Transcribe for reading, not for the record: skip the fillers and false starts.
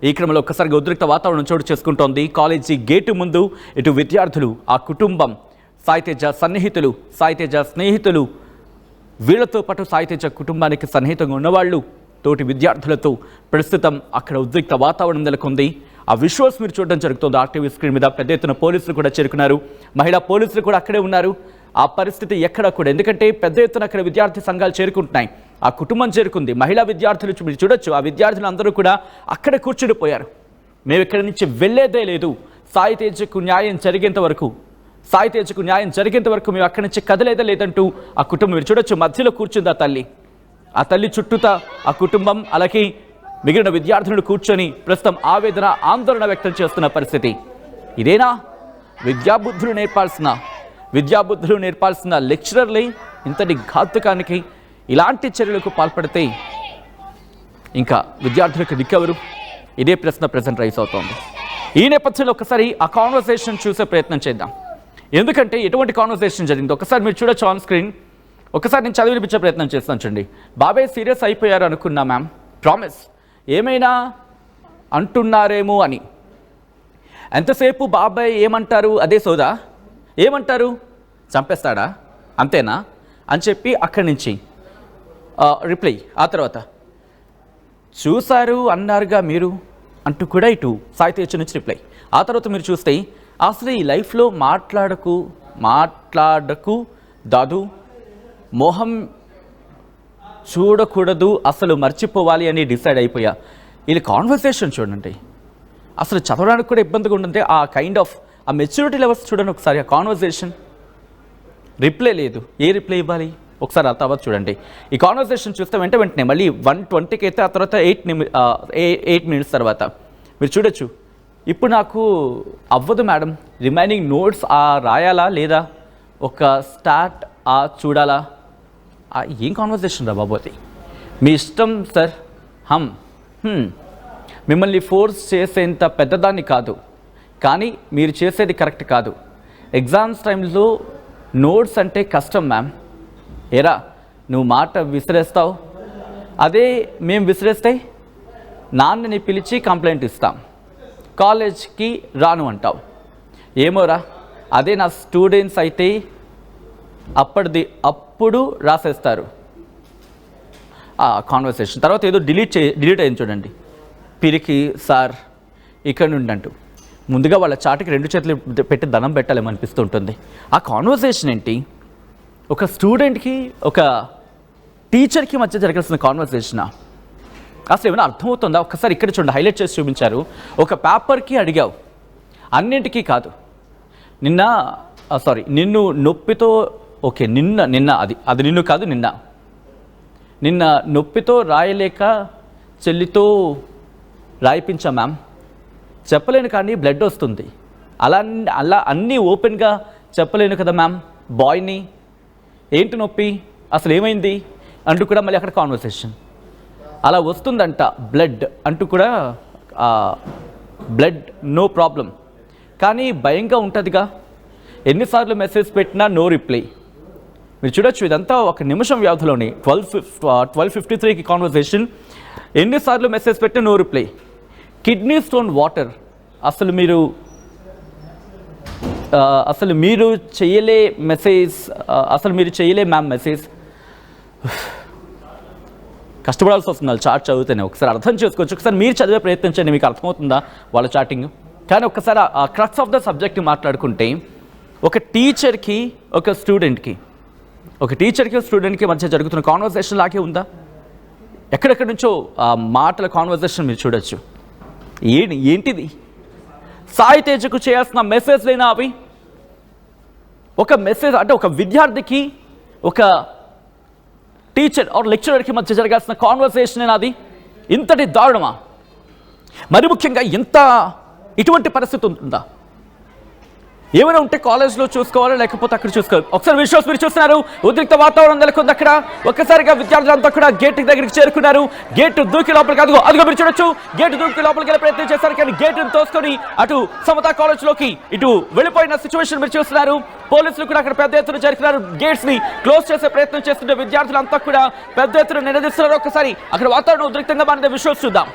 ఈ క్రమంలో ఒక్కసారిగా ఉద్రిక్త వాతావరణం చోటు చేసుకుంటోంది. కాలేజీ గేటు ముందు ఇటు విద్యార్థులు, ఆ కుటుంబం, సాయితేజ సన్నిహితులు, సాయితేజ స్నేహితులు, వీళ్లతో పాటు సాయితేజ కుటుంబానికి సన్నిహితంగా ఉన్నవాళ్ళు, తోటి విద్యార్థులతో ప్రస్తుతం అక్కడ ఉద్రిక్త వాతావరణం నెలకొంది. ఆ విజువల్స్ మీరు చూడడం జరుగుతుంది. ఆర్టీవీ స్క్రీన్ మీద పెద్ద ఎత్తున పోలీసులు కూడా చేరుకున్నారు. మహిళా పోలీసులు కూడా అక్కడే ఉన్నారు. ఆ పరిస్థితి ఎక్కడ కూడా, ఎందుకంటే పెద్ద ఎత్తున అక్కడ విద్యార్థి సంఘాలు చేరుకుంటున్నాయి. ఆ కుటుంబం చేరుకుంది. మహిళా విద్యార్థులు మీరు చూడొచ్చు, ఆ విద్యార్థులు అందరూ కూడా అక్కడ కూర్చుండిపోయారు. మేము ఇక్కడి నుంచి వెళ్ళేదే లేదు, సాయితేజకు న్యాయం జరిగేంత వరకు, సాయితేజకు న్యాయం జరిగేంత వరకు మేము అక్కడి నుంచి కదలేదే లేదంటూ ఆ కుటుంబం మీరు చూడొచ్చు మధ్యలో కూర్చుంది ఆ తల్లి. ఆ తల్లి చుట్టూతా ఆ కుటుంబం, అలాగే మిగిలిన విద్యార్థులు కూర్చొని ప్రస్తుతం ఆవేదన, ఆందోళన వ్యక్తం చేస్తున్న పరిస్థితి. ఇదేనా విద్యాబుద్ధులు నేర్పాల్సిన లెక్చరర్లే ఇంతటి ఘాతుకానికి, ఇలాంటి చర్యలకు పాల్పడితే ఇంకా విద్యార్థులకు దిక్కెవరు? ఇదే ప్రశ్న ప్రజెంట్ రైజ్ అవుతోంది. ఈ నేపథ్యంలో ఒకసారి ఆ కాన్వర్సేషన్ చూసే ప్రయత్నం చేద్దాం. ఎందుకంటే ఎటువంటి కాన్వర్సేషన్ జరిగింది ఒకసారి మీరు చూడొచ్చు ఆన్ స్క్రీన్. ఒకసారి నేను చదివి వినిపించే ప్రయత్నం చేస్తాను. చూడండి. బాబాయ్ సీరియస్ అయిపోయారు అనుకున్నా మ్యామ్, ప్రామిస్, ఏమైనా అంటున్నారేమో అని. ఎంతసేపు బాబాయ్ ఏమంటారు అదే సోదా, ఏమంటారు చంపేస్తాడా అంతేనా అని చెప్పి అక్కడి నుంచి రిప్లై. ఆ తర్వాత చూశారు అన్నారుగా మీరు అంటూ కూడా ఇటు సాయితేజ నుంచి రిప్లై. ఆ తర్వాత మీరు చూస్తే అసలు ఈ లైఫ్లో మాట్లాడకు దాదు, మోహం చూడకూడదు, అసలు మర్చిపోవాలి అని డిసైడ్ అయిపోయా. వీళ్ళ కాన్వర్సేషన్ చూడండి, అసలు చదవడానికి కూడా ఇబ్బందిగా ఉంటుంది. ఆ కైండ్ ఆఫ్ ఆ మెచ్యూరిటీ లెవెల్స్ చూడండి ఒకసారి. ఆ కాన్వర్సేషన్ రిప్లై లేదు, ఏ రిప్లై ఇవ్వాలి ఒకసారి ఆ తర్వాత చూడండి. ఈ కాన్వర్సేషన్ చూస్తే వెంటనే మళ్ళీ 1:20కి అయితే ఆ తర్వాత 8 minutes తర్వాత మీరు చూడొచ్చు. ఇప్పుడు నాకు అవ్వదు మేడం, రిమైనింగ్ నోట్స్ రాయాలా లేదా ఒక స్టార్ట్ చూడాలా? ఏం కాన్వర్సేషన్ రా బాబోది, మీ ఇష్టం సార్. మిమ్మల్ని ఫోర్స్ చేసేంత పెద్దదాన్ని కాదు, కానీ మీరు చేసేది కరెక్ట్ కాదు. ఎగ్జామ్స్ టైంలో నోట్స్ అంటే కష్టం మ్యామ్. ఏరా నువ్వు మాట విసిరేస్తావు, అదే మేము విసిరేస్తే నాన్నని పిలిచి కంప్లైంట్ ఇస్తాం, కాలేజ్కి రాను అంటావు. ఏమోరా, అదే నా స్టూడెంట్స్ అయితే అప్పుడు రాసేస్తారు. కాన్వర్సేషన్ తర్వాత ఏదో డిలీట్ అయింది చూడండి. పిరికి సార్ ఇక్కడ నుండి అంటూ ముందుగా వాళ్ళ చాటుకి 2 చేతులు పెట్టి దండం పెట్టాలేమనిపిస్తూ ఉంటుంది. ఆ కాన్వర్సేషన్ ఏంటి? ఒక స్టూడెంట్కి ఒక టీచర్కి మధ్య జరగాల్సిన కాన్వర్సేషనా? అసలు ఏమైనా అర్థమవుతుందా? ఒక్కసారి ఇక్కడ చూడండి, హైలైట్ చేసి చూపించారు. ఒక పేపర్కి అడిగావు, అన్నింటికీ కాదు. నిన్ను నొప్పితో, ఓకే నిన్న అది నిన్ను కాదు, నిన్న నొప్పితో రాయలేక చెల్లితో రాయిపించా మ్యామ్. చెప్పలేను కానీ బ్లడ్ వస్తుంది, అలా అన్నీ ఓపెన్గా చెప్పలేను కదా మ్యామ్. బాయ్ని ఏంటి నొప్పి, అసలు ఏమైంది అంటూ కూడా మళ్ళీ అక్కడ కాన్వర్సేషన్. అలా వస్తుందంట బ్లడ్ అంటూ కూడా, బ్లడ్ నో ప్రాబ్లం, కానీ భయంగా ఉంటుందిగా. ఎన్నిసార్లు మెసేజ్ పెట్టినా నో రిప్లై. మీరు చూడొచ్చు, ఇదంతా ఒక నిమిషం వ్యవధిలోని 12:53కి కాన్వర్సేషన్. ఎన్నిసార్లు మెసేజ్ పెట్టినా no reply. Kidney stone water, అసలు మీరు చేయలే మెసేజ్, అసలు మీరు చేయలే మ్యామ్ మెసేజ్. కష్టపడాల్సి వస్తుంది వాళ్ళు చాట్ చదివితేనే. ఒకసారి అర్థం చేసుకోవచ్చు, ఒకసారి మీరు చదివే ప్రయత్నించండి, మీకు అర్థమవుతుందా వాళ్ళ చాటింగ్. కానీ ఒకసారి ఆ క్రక్స్ ఆఫ్ ద సబ్జెక్ట్ మాట్లాడుకుంటే, ఒక టీచర్కి స్టూడెంట్కి మధ్య జరుగుతున్న కాన్వర్సేషన్ లాగే ఉందా? ఎక్కడెక్కడి నుంచో మాటల కాన్వర్సేషన్ మీరు చూడొచ్చు. ఏంటిది? సాయితేజకు చేయాల్సిన మెసేజ్ లేనా అవి? ఒక మెసేజ్ అంటే ఒక విద్యార్థికి ఒక టీచర్ ఆర్ లెక్చరర్కి మధ్య జరగాల్సిన కాన్వర్సేషన్ అది? ఇంతటి దారుణమా? మరి ముఖ్యంగా ఇటువంటి పరిస్థితి ఉంటుందా? ఏమైనా ఉంటే కాలేజ్లో చూసుకోవాలి, లేకపోతే అక్కడ చూసుకోవాలి. ఒకసారి విజువల్స్ మీరు చూస్తున్నారు, ఉద్రిక్త వాతావరణం నెలకొంది అక్కడ. ఒక్కసారిగా విద్యార్థులంతా కూడా గేట్ దగ్గరికి చేరుకున్నారు. గేటు దూకి లోపలికి అదిగో మీరు చూడొచ్చు, గేటు దూకి లోపలికి వెళ్ళే ప్రయత్నం చేశారు, కానీ గేటును తోసుకొని అటు సమతా కాలేజ్లోకి ఇటు వెళ్ళిపోయిన సిచ్యువేషన్ మీరు చూస్తున్నారు. పోలీసులు కూడా అక్కడ పెద్ద ఎత్తున చేరుకున్నారు. గేట్స్ ని క్లోజ్ చేసే ప్రయత్నం చేస్తుంటే విద్యార్థులంతా కూడా పెద్ద ఎత్తున నిలదీస్తున్నారు. ఒక్కసారి అక్కడ వాతావరణం ఉద్రిక్తంగా మారిన విజువల్స్ చూద్దాం.